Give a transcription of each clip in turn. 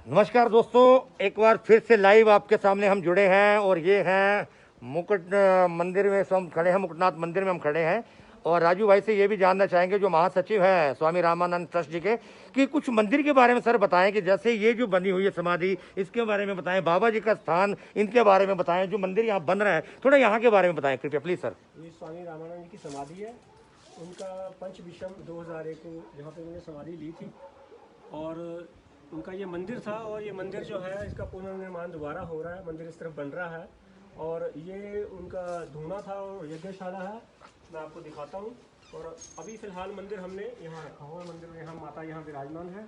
नमस्कार दोस्तों, एक बार फिर से लाइव आपके सामने हम जुड़े हैं और ये हैं मुकुट मंदिर में हम खड़े हैं। मुकुटनाथ मंदिर में हम खड़े हैं और राजू भाई से ये भी जानना चाहेंगे जो महासचिव है स्वामी रामानंद ट्रस्ट जी के, कि कुछ मंदिर के बारे में सर बताएं कि जैसे ये जो बनी हुई है समाधि, इसके बारे में बताएं, बाबा जी का स्थान इनके बारे में बताएं, जो मंदिर यहाँ बन रहा है थोड़ा यहाँ के बारे में बताएं कृपया प्लीज सर। ये स्वामी रामानंद जी की समाधि है। उनका पंच विषम 2001 को यहाँ पे उन्होंने समाधि ली थी और उनका ये मंदिर था। और ये मंदिर जो है इसका पुनर्निर्माण दोबारा हो रहा है, मंदिर इस तरफ बन रहा है। और ये उनका धूना था और यज्ञशाला है, मैं आपको दिखाता हूँ। और अभी फ़िलहाल मंदिर हमने यहाँ रखा हुआ है। मंदिर में यहाँ माता यहाँ विराजमान है।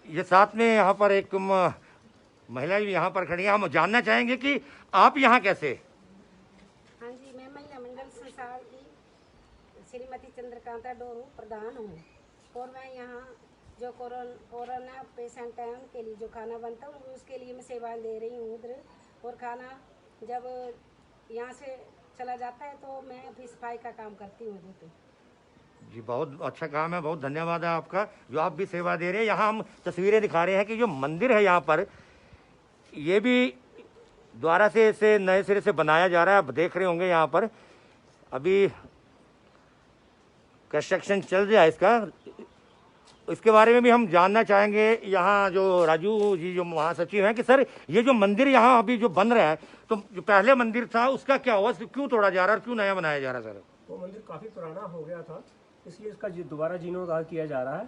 ये साथ में यहाँ पर एक महिला भी यहाँ पर खड़ी है। हम जानना चाहेंगे कि आप यहाँ कैसे। हाँ जी, मैं महिला मंडल संसार की श्रीमती चंद्रकांता डोरू प्रधान हूँ और मैं यहाँ जो कोरोना पेशेंट हैं उनके लिए जो खाना बनता है उसके लिए मैं सेवाएं दे रही हूँ उधर। और खाना जब यहाँ से चला जाता है तो मैं फिर सफाई का काम करती हूँ उधर पे। जी बहुत अच्छा काम है, बहुत धन्यवाद है आपका जो आप भी सेवा दे रहे हैं। यहाँ हम तस्वीरें दिखा रहे हैं कि जो मंदिर है यहाँ पर ये भी दोबारा से इसे नए सिरे से बनाया जा रहा है। आप देख रहे होंगे यहाँ पर अभी कंस्ट्रक्शन चल रहा है इसका। इसके बारे में भी हम जानना चाहेंगे यहाँ जो राजू जी जो महासचिव हैं कि सर ये जो मंदिर यहाँ अभी जो बन रहा है तो जो पहले मंदिर था उसका क्या हुआ, क्यों तोड़ा जा रहा है और क्यों नया बनाया जा रहा है सर? वो मंदिर काफ़ी पुराना हो गया था, इसलिए इसका दोबारा जीर्णोद्धार किया जा रहा है।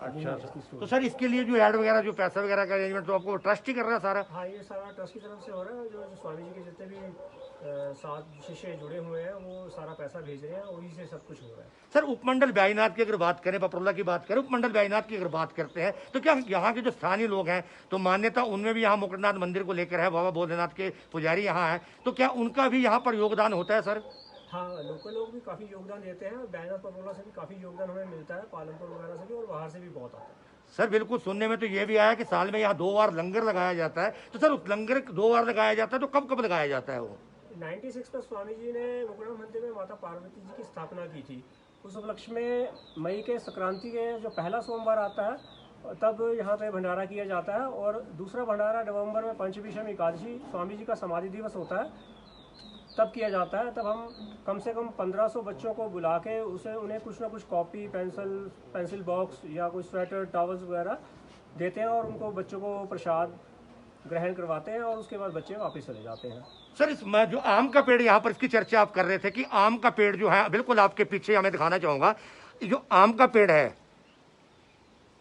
अच्छा तो सर इसके लिए जो ऐड वगैरह जो पैसा वगैरह का अरेंजमेंट तो आपको ट्रस्ट ही कर रहा है सारा? हाँ, ये सारा ट्रस्ट की तरफ से हो रहा है। जो स्वामी जी के जितने भी साथ शिष्य जुड़े हुए हैं वो सारा पैसा भेज रहे हैं, वही से सब कुछ हो रहा है। सर उपमंडल बैजनाथ की अगर बात करें, पपरोला की बात करें, उपमंडल बैजनाथ की अगर बात करते हैं तो क्या यहाँ के जो स्थानीय लोग हैं तो मान्यता उनमें भी यहाँ मुकुटनाथ मंदिर को लेकर है, बाबा भोलेनाथ के पुजारी यहाँ है, तो क्या उनका भी यहाँ पर योगदान होता है सर? हाँ, लोकल लोग भी काफ़ी योगदान देते हैं। बैजनाथ पपरोला से भी काफ़ी योगदान हमें मिलता है, पालनपुर वगैरह से भी, और बाहर से भी बहुत आता है। सर बिल्कुल, सुनने में तो ये भी आया कि साल में यहाँ 2 बार लंगर लगाया जाता है। तो सर उस लंगर 2 बार लगाया जाता है तो कब कब लगाया जाता है वो? 96 में स्वामी जी ने मुकुटनाथ मंदिर में माता पार्वती जी की स्थापना की थी। उस उपलक्ष्य में मई के संक्रांति के जो पहला सोमवार आता है तब यहाँ पे भंडारा किया जाता है। और दूसरा भंडारा नवंबर में पंचविषम एकादशी स्वामी जी का समाधि दिवस होता है तब किया जाता है। तब हम कम से कम 1500 बच्चों को बुला के उन्हें कुछ ना कुछ कॉपी, पेंसिल बॉक्स या कोई स्वेटर, टॉवल्स वगैरह देते हैं और उनको बच्चों को प्रसाद ग्रहण करवाते हैं और उसके बाद बच्चे वापस चले जाते हैं। सर इसमें जो आम का पेड़ यहाँ पर इसकी चर्चा आप कर रहे थे कि आम का पेड़ जो है बिल्कुल आपके पीछे हमें दिखाना चाहूंगा, जो आम का पेड़ है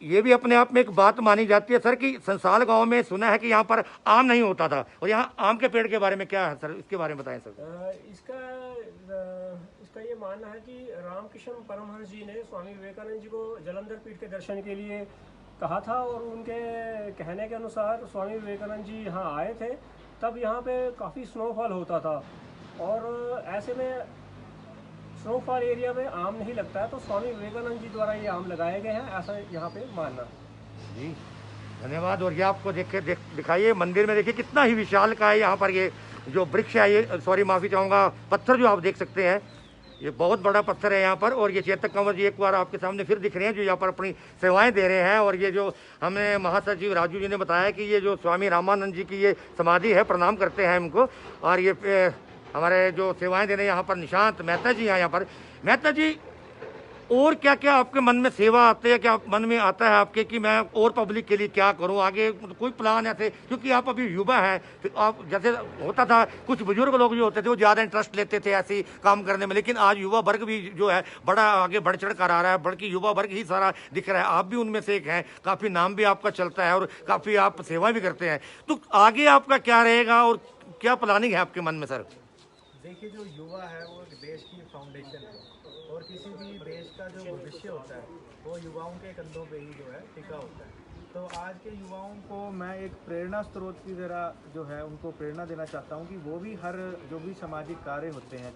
ये भी अपने आप में एक बात मानी जाती है सर कि संसाल गांव में सुना है कि यहाँ पर आम नहीं होता था, और यहाँ आम के पेड़ के बारे में क्या है सर, इसके बारे में बताएं सर। इसका ये मानना है कि रामकृष्ण परमहंस जी ने स्वामी विवेकानंद जी को जलंधर पीठ के दर्शन के लिए कहा था और उनके कहने के अनुसार स्वामी विवेकानंद जी यहाँ आए थे। तब यहाँ पे काफ़ी स्नोफॉल होता था और ऐसे में स्नोफॉल एरिया में आम नहीं लगता है, तो स्वामी विवेकानंद जी द्वारा ये आम लगाए गए हैं, ऐसा यहाँ पे मानना है। जी धन्यवाद। और ये आपको दिखाइए मंदिर में, देखिए कितना ही विशाल का है यहाँ पर ये जो वृक्ष है, ये सॉरी माफ़ी चाहूँगा, पत्थर जो आप देख सकते हैं ये बहुत बड़ा पत्थर है यहाँ पर। और ये चेतक कंवर जी एक बार आपके सामने फिर दिख रहे हैं जो यहाँ पर अपनी सेवाएं दे रहे हैं। और ये जो हमें महासचिव राजू जी ने बताया कि ये जो स्वामी रामानंद जी की ये समाधि है, प्रणाम करते हैं इनको। और ये हमारे जो सेवाएं दे रहे हैं यहाँ पर निशांत मेहता जी हैं यहाँ पर। मेहता जी, और क्या क्या आपके मन में सेवा आते हैं, क्या मन में आता है आपके कि मैं और पब्लिक के लिए क्या करूं आगे, कोई प्लान ऐसे? क्योंकि आप अभी युवा हैं, आप जैसे होता था कुछ बुजुर्ग लोग जो होते थे वो ज़्यादा इंटरेस्ट लेते थे ऐसे काम करने में, लेकिन आज युवा वर्ग भी जो है बड़ा आगे बढ़ चढ़ कर आ रहा है, बल्कि युवा वर्ग ही सारा दिख रहा है। आप भी उनमें से एक हैं, काफ़ी नाम भी आपका चलता है और काफ़ी आप सेवा भी करते हैं, तो आगे आपका क्या रहेगा और क्या प्लानिंग है आपके मन में सर? देखिए, जो युवा है वो देश की फाउंडेशन है और किसी भी देश का जो भविष्य होता है वो युवाओं के कंधों पे ही जो है टिका होता है। तो आज के युवाओं को मैं एक प्रेरणा स्रोत की तरह जो है उनको प्रेरणा देना चाहता हूँ कि वो भी हर जो भी सामाजिक कार्य होते हैं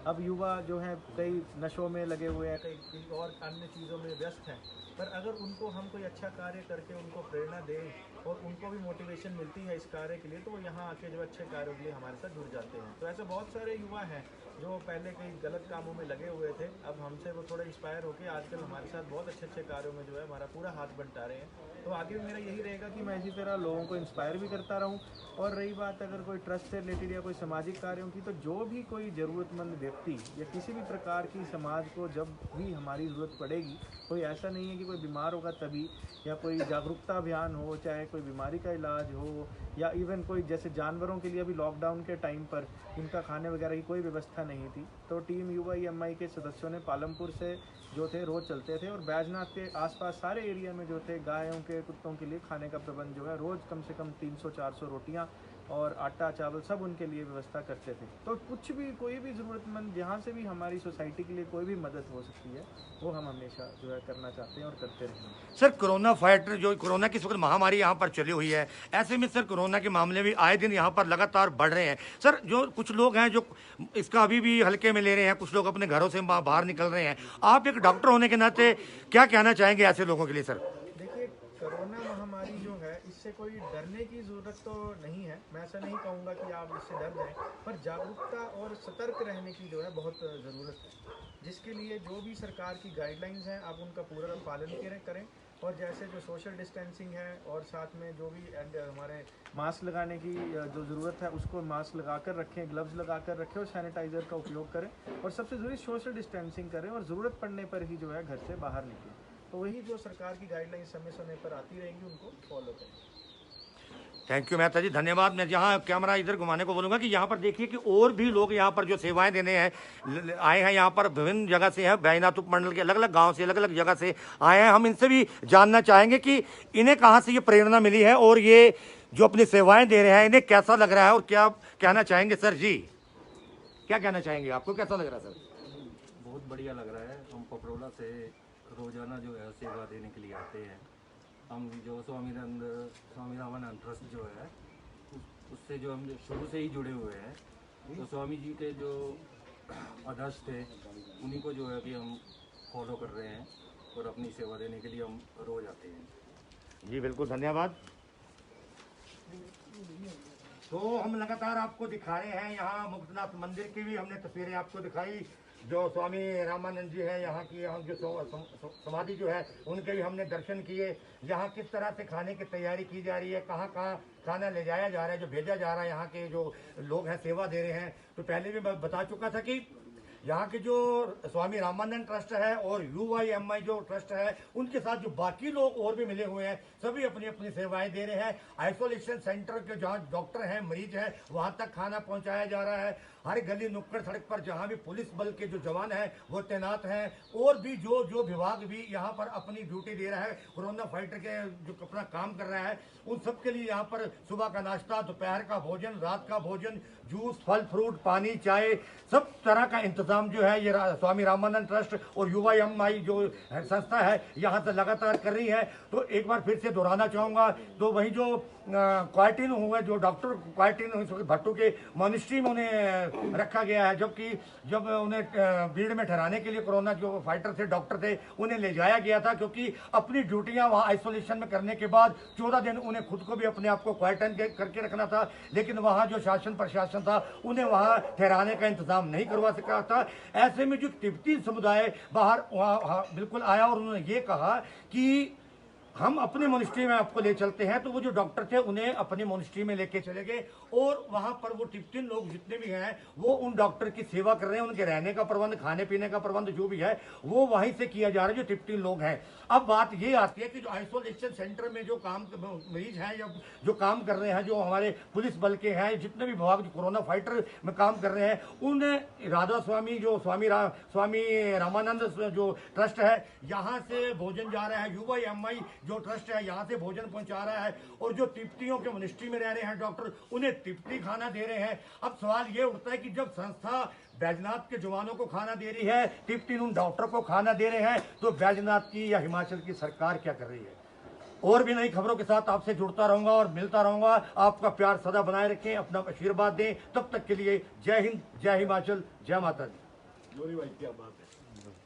अब युवा जो है कई नशों में लगे हुए हैं, कई और अन्य चीज़ों में व्यस्त हैं, पर अगर उनको हम कोई अच्छा कार्य करके उनको प्रेरणा दें और उनको भी मोटिवेशन मिलती है इस कार्य के लिए, तो वो यहाँ आके जो अच्छे कार्यों के लिए हमारे साथ जुड़ जाते हैं। तो ऐसे बहुत सारे युवा हैं जो पहले कई गलत कामों में लगे हुए थे, अब हमसे वो थोड़े इंस्पायर होकर आजकल हमारे साथ बहुत अच्छे अच्छे कार्यों में जो है हमारा पूरा हाथ बंटा रहे हैं। तो आगे भी मेरा यही रहेगा कि मैं इसी तरह लोगों को इंस्पायर भी करता रहूं। और रही बात अगर कोई ट्रस्ट से रिलेटेड या कोई सामाजिक कार्यों की, तो जो भी कोई ज़रूरतमंद व्यक्ति या किसी भी प्रकार की समाज को जब भी हमारी ज़रूरत पड़ेगी, कोई ऐसा नहीं है कि कोई बीमार होगा तभी, या कोई जागरूकता अभियान हो, चाहे कोई बीमारी का इलाज हो, या इवन कोई जैसे जानवरों के लिए अभी लॉकडाउन के टाइम पर इनका खाने वगैरह की कोई व्यवस्था नहीं थी, तो टीम युवा EMI के सदस्यों ने पालमपुर से जो थे रोज़ चलते थे और बैजनाथ के आसपास सारे एरिया में जो थे गायों के कुत्तों के लिए खाने का प्रबंध जो है रोज़ कम से कम 300-400 रोटियां और आटा चावल सब उनके लिए व्यवस्था करते थे। तो कुछ भी कोई भी ज़रूरतमंद जहाँ से भी हमारी सोसाइटी के लिए कोई भी मदद हो सकती है वो हम हमेशा जो है करना चाहते हैं और करते रहेंगे। सर कोरोना फाइटर जो कोरोना की इस वक्त महामारी यहाँ पर चली हुई है, ऐसे में सर कोरोना के मामले भी आए दिन यहाँ पर लगातार बढ़ रहे हैं। सर जो कुछ लोग हैं जो इसका अभी भी हल्के में ले रहे हैं, कुछ लोग अपने घरों से बाहर निकल रहे हैं, आप एक डॉक्टर होने के नाते क्या कहना चाहेंगे ऐसे लोगों के लिए? सर देखिए, कोरोना महामारी जो है इससे कोई डरने की ज़रूरत तो नहीं है, मैं ऐसा नहीं कहूँगा कि आप इससे डर जाएं, पर जागरूकता और सतर्क रहने की जो है बहुत ज़रूरत है, जिसके लिए जो भी सरकार की गाइडलाइंस हैं आप उनका पूरा पालन करें। और जैसे जो सोशल डिस्टेंसिंग है और साथ में जो भी हमारे मास्क लगाने की जो ज़रूरत है उसको मास्क लगा कर रखें, ग्लव्स लगा कर रखें और सैनिटाइज़र का उपयोग करें, और सबसे ज़रूरी सोशल डिस्टेंसिंग करें और ज़रूरत पड़ने पर ही जो है घर से बाहर निकलें। तो वही जो सरकार की गाइडलाइन समय समय पर आती रहेंगी उनको फॉलो करें। थैंक यू मेहता जी, धन्यवाद। मैं जहाँ कैमरा इधर घुमाने को बोलूँगा कि यहाँ पर देखिए कि और भी लोग यहाँ पर जो सेवाएं देने हैं आए हैं, यहाँ पर विभिन्न जगह से हैं, बैजनाथ उपमंडल के अलग अलग गांव से अलग अलग जगह से आए हैं। हम इनसे भी जानना चाहेंगे कि इन्हें कहाँ से ये प्रेरणा मिली है और ये जो अपनी सेवाएं दे रहे हैं इन्हें कैसा लग रहा है और क्या कहना चाहेंगे? सर जी क्या कहना चाहेंगे, आपको कैसा लग रहा है? सर बहुत बढ़िया लग रहा है। हम पपरोला से रोजाना जो है सेवा देने के लिए आते हैं। हम जो स्वामी रामानंद ट्रस्ट जो है उससे जो हम शुरू से ही जुड़े हुए हैं, तो स्वामी जी के जो आदर्श थे उन्हीं को जो है कि हम फॉलो कर रहे हैं और अपनी सेवा देने के लिए हम रोज आते हैं। जी बिल्कुल, धन्यवाद। तो हम लगातार आपको दिखा रहे हैं, यहाँ मुक्तनाथ मंदिर की भी हमने तस्वीरें आपको दिखाई, जो स्वामी रामानंद जी है यहाँ की, यहाँ जो समाधि जो है उनके भी हमने दर्शन किए। यहाँ किस तरह से खाने की तैयारी की जा रही है, कहाँ कहाँ खाना ले जाया जा रहा है, जो भेजा जा रहा है, यहाँ के जो लोग हैं सेवा दे रहे हैं। तो पहले भी मैं बता चुका था कि यहाँ के जो स्वामी रामानंद ट्रस्ट है और UIMI जो ट्रस्ट है उनके साथ जो बाकी लोग और भी मिले हुए हैं, सभी अपनी अपनी सेवाएं दे रहे हैं। आइसोलेशन सेंटर के जहाँ डॉक्टर हैं, मरीज हैं, वहाँ तक खाना पहुँचाया जा रहा है। हर गली नुक्कड़ सड़क पर जहाँ भी पुलिस बल के जो जवान हैं वो तैनात हैं, और भी जो विभाग भी यहाँ पर अपनी ड्यूटी दे रहा है, कोरोना फाइटर के जो अपना काम कर रहा है, उन सब के लिए यहाँ पर सुबह का नाश्ता, दोपहर का भोजन, रात का भोजन, जूस, फल फ्रूट, पानी, चाय, सब तरह का इंतजाम जो है ये स्वामी रामानंद ट्रस्ट और UIMI जो संस्था है यहाँ से लगातार कर रही है। तो एक बार फिर से दोहराना चाहूँगा, तो वही जो क्वारंटीन हुए जो डॉक्टर क्वारंटीन भट्टू के मॉनिस्ट्री में उन्हें रखा गया है, जबकि जब उन्हें भीड़ में ठहराने के लिए कोरोना जो फाइटर थे, डॉक्टर थे, उन्हें ले जाया गया था, क्योंकि अपनी ड्यूटियां वहां आइसोलेशन में करने के बाद 14 दिन उन्हें खुद को भी अपने आप को क्वारंटाइन करके रखना था, लेकिन वहां जो शासन प्रशासन था उन्हें वहां ठहराने का इंतजाम नहीं करवा सका था। ऐसे में जो तिब्बती समुदाय बाहर वहां बिल्कुल आया और उन्होंने ये कहा कि हम अपने मॉनिस्ट्री में आपको ले चलते हैं। तो वो जो डॉक्टर थे उन्हें अपने मॉनिस्ट्री में लेके चले गए, और वहां पर वो तिब्बती लोग जितने भी हैं वो उन डॉक्टर की सेवा कर रहे हैं, उनके रहने का प्रबंध, खाने पीने का प्रबंध जो भी है वो वहीं से किया जा रहा है, जो तिब्बती लोग हैं। अब बात ये आती है कि जो आइसोलेशन सेंटर में जो काम मरीज हैं या जो काम कर रहे हैं, जो हमारे पुलिस बल के हैं, जितने भी विभाग जो कोरोना फाइटर में काम कर रहे हैं, उन्हें राधा स्वामी जो स्वामी रामानंद जो ट्रस्ट है यहाँ से भोजन जा रहा है, UIMI जो ट्रस्ट है यहाँ से भोजन पहुंचा रहा है, और जो तिब्बतियों के मिनिस्ट्री में रह रहे हैं डॉक्टर उन्हें तिब्बती खाना दे रहे हैं। अब सवाल ये उठता है कि जब संस्था बैजनाथ के जवानों को खाना दे रही है, तिब्बती उन डॉक्टर को खाना दे रहे हैं, तो बैजनाथ की या हिमाचल की सरकार क्या कर रही है? और भी नई खबरों के साथ आपसे जुड़ता रहूंगा और मिलता रहूंगा। आपका प्यार सदा बनाए रखें, अपना आशीर्वाद दें। तब तक के लिए जय हिंद, जय हिमाचल, जय माता दी। जोरी भाई क्या बात है।